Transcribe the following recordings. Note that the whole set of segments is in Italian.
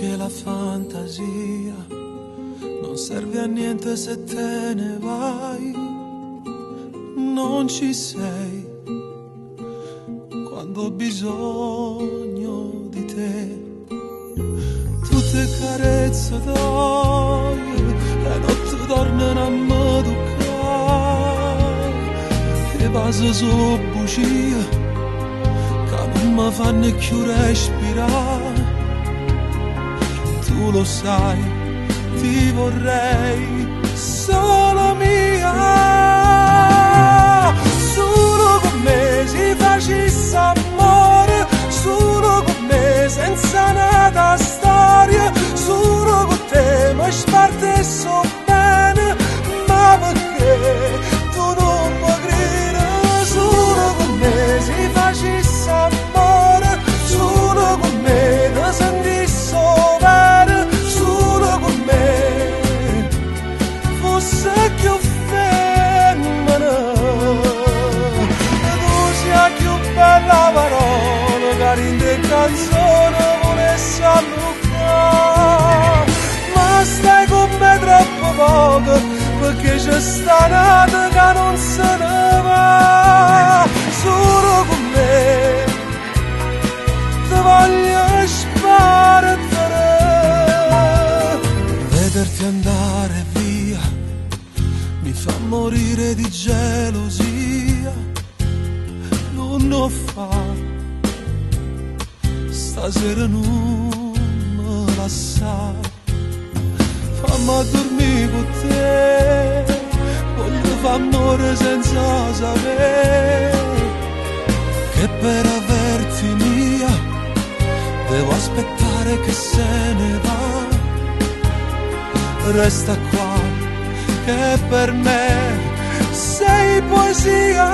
che la fantasia non serve a niente se te ne vai, non ci sei quando ho bisogno di te. Tutte carezze d'odio, le notti tornano a me toccare, e base solo bugie che non mi fanno più respirare. Tu lo sai, ti vorrei solo mia, solo con me si facesse amore, solo con me senza nata storia, solo con te mi spartesse bene, ma perché tu non mi credi? Solo con me si facesse amore, solo con me ne sentisse bene, solo con me fosse più femmina, tu sia più bella parola che rinde canzone volesse allucare, ma stai con me troppo poco perché c'è sta nata che non se ne va. Solo con me ti voglio spartare, vederti andare via mi fa morire di gelosia, non lo fa, stasera non me la sa, fammi dormire con te, voglio fare amore senza sapere che per averti mia devo aspettare che se ne va. Resta qua che per me sei poesia,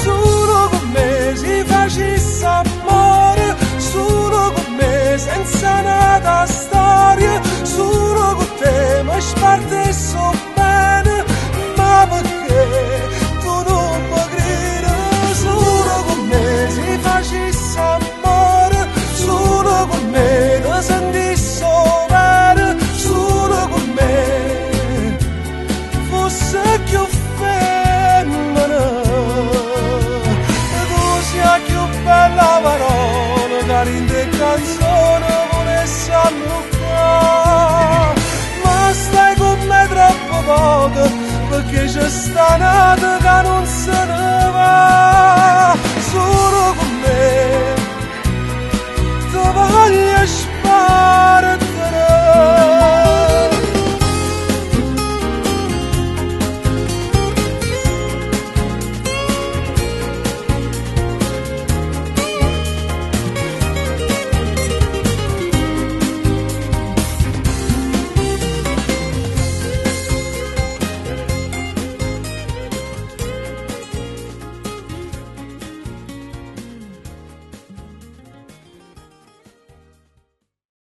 solo con me si facesse amore, solo con me senza nata storia, solo con te mi spartesse bene, ma perché tu non mi credi? Solo con me si facesse amore, solo con me ne sentisse bene, solo con me fosse più femmina, tu sia più bella parola che rinde canzone volesse allucare, ma stai con me troppo poco perché c'è sta nata che non se ne